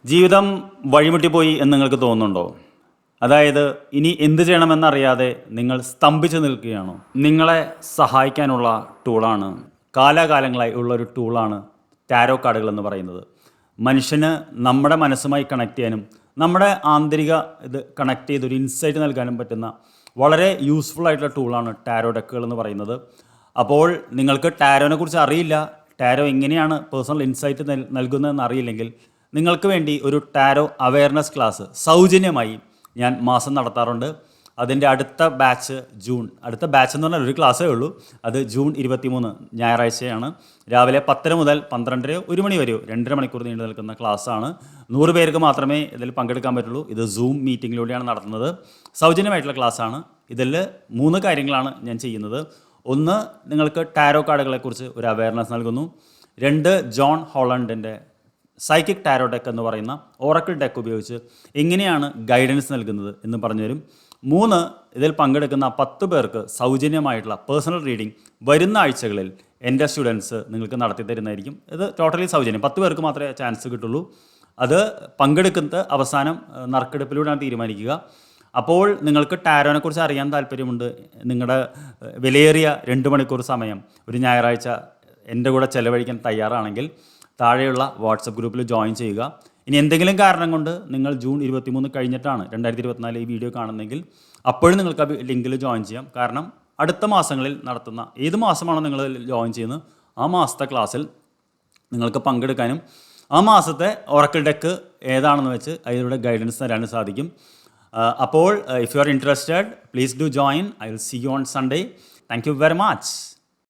ജീവിതം വഴിമുട്ടിപ്പോയി എന്ന് നിങ്ങൾക്ക് തോന്നുന്നുണ്ടോ? അതായത് ഇനി എന്ത് ചെയ്യണമെന്നറിയാതെ നിങ്ങൾ സ്തംഭിച്ച് നിൽക്കുകയാണോ? നിങ്ങളെ സഹായിക്കാനുള്ള ടൂളാണ്, കാലാകാലങ്ങളായി ഉള്ളൊരു ടൂളാണ് ടാരോ കാർഡുകൾ എന്ന് പറയുന്നത്. മനുഷ്യന് നമ്മുടെ മനസ്സുമായി കണക്ട് ചെയ്യാനും നമ്മുടെ ആന്തരിക ഇത് കണക്ട് ചെയ്തൊരു ഇൻസൈറ്റ് നൽകാനും പറ്റുന്ന വളരെ യൂസ്ഫുൾ ആയിട്ടുള്ള ടൂളാണ് ടാരോ ഡെക്കുകൾ എന്ന് പറയുന്നത്. അപ്പോൾ നിങ്ങൾക്ക് ടാരോനെ കുറിച്ച് അറിയില്ല, ടാരോ എങ്ങനെയാണ് പേഴ്സണൽ ഇൻസൈറ്റ് നൽകുന്നതെന്ന് അറിയില്ലെങ്കിൽ നിങ്ങൾക്ക് വേണ്ടി ഒരു ടാരോ അവയർനെസ് ക്ലാസ് സൗജന്യമായി ഞാൻ മാസം നടത്താറുണ്ട്. അതിൻ്റെ അടുത്ത ബാച്ച് അടുത്ത ബാച്ച് എന്ന് പറഞ്ഞാൽ ഒരു ക്ലാസ്സേ ഉള്ളൂ. അത് ജൂൺ 23 ഞായറാഴ്ചയാണ്. രാവിലെ 10 മുതൽ 12 1 മണി വരെയോ 2.5 മണിക്കൂർ നീണ്ടു നിൽക്കുന്ന ക്ലാസ്സാണ്. 100 പേർക്ക് മാത്രമേ ഇതിൽ പങ്കെടുക്കാൻ പറ്റുള്ളൂ. ഇത് സൂം മീറ്റിങ്ങിലൂടെയാണ് നടത്തുന്നത്. സൗജന്യമായിട്ടുള്ള ക്ലാസ്സാണ്. ഇതിൽ 3 കാര്യങ്ങളാണ് ഞാൻ ചെയ്യുന്നത്. 1, നിങ്ങൾക്ക് ടാരോ കാർഡുകളെക്കുറിച്ച് ഒരു അവയർനെസ് നൽകുന്നു. 2, ജോൺ ഹോളണ്ടിൻ്റെ സൈക്കിക് ടാരോ ഡെക്ക് എന്ന് പറയുന്ന ഓറക്കിൾ ഡെക്ക് ഉപയോഗിച്ച് എങ്ങനെയാണ് ഗൈഡൻസ് നൽകുന്നത് എന്ന് പറഞ്ഞുതരും. 3, ഇതിൽ പങ്കെടുക്കുന്ന 10 പേർക്ക് സൗജന്യമായിട്ടുള്ള പേഴ്സണൽ റീഡിംഗ് വരുന്ന ആഴ്ചകളിൽ എൻ്റെ സ്റ്റുഡൻസ് നിങ്ങൾക്ക് നടത്തി തരുന്നതായിരിക്കും. ഇത് ടോട്ടലി സൗജന്യം, 10 പേർക്ക് മാത്രമേ ചാൻസ് കിട്ടുള്ളൂ. അത് പങ്കെടുക്കുന്നത് അവസാനം നറുക്കെടുപ്പിലൂടെയാണ് തീരുമാനിക്കുക. അപ്പോൾ നിങ്ങൾക്ക് ടാരോനെ കുറിച്ച് അറിയാൻ താല്പര്യമുണ്ട്, നിങ്ങളുടെ വിലയേറിയ 2 മണിക്കൂർ സമയം ഒരു ഞായറാഴ്ച എൻ്റെ കൂടെ ചെലവഴിക്കാൻ തയ്യാറാണെങ്കിൽ താഴെയുള്ള വാട്സപ്പ് ഗ്രൂപ്പിൽ ജോയിൻ ചെയ്യുക. ഇനി എന്തെങ്കിലും കാരണം കൊണ്ട് നിങ്ങൾ ജൂൺ 23 കഴിഞ്ഞിട്ടാണ് 2024 ഈ വീഡിയോ കാണുന്നതെങ്കിൽ അപ്പോഴും നിങ്ങൾക്ക് ആ ലിങ്കിൽ ജോയിൻ ചെയ്യാം. കാരണം അടുത്ത മാസങ്ങളിൽ നടത്തുന്ന ഏത് മാസമാണോ നിങ്ങൾ ജോയിൻ ചെയ്യുന്നത് ആ മാസത്തെ ക്ലാസ്സിൽ നിങ്ങൾക്ക് പങ്കെടുക്കാനും ആ മാസത്തെ ഓറക്കിൾ ഡെക്ക് ഏതാണെന്ന് വെച്ച് അതിലൂടെ ഗൈഡൻസ് തരാനും സാധിക്കും. അപ്പോൾ if you are interested, please do join. I will see you on Sunday. Thank you very much.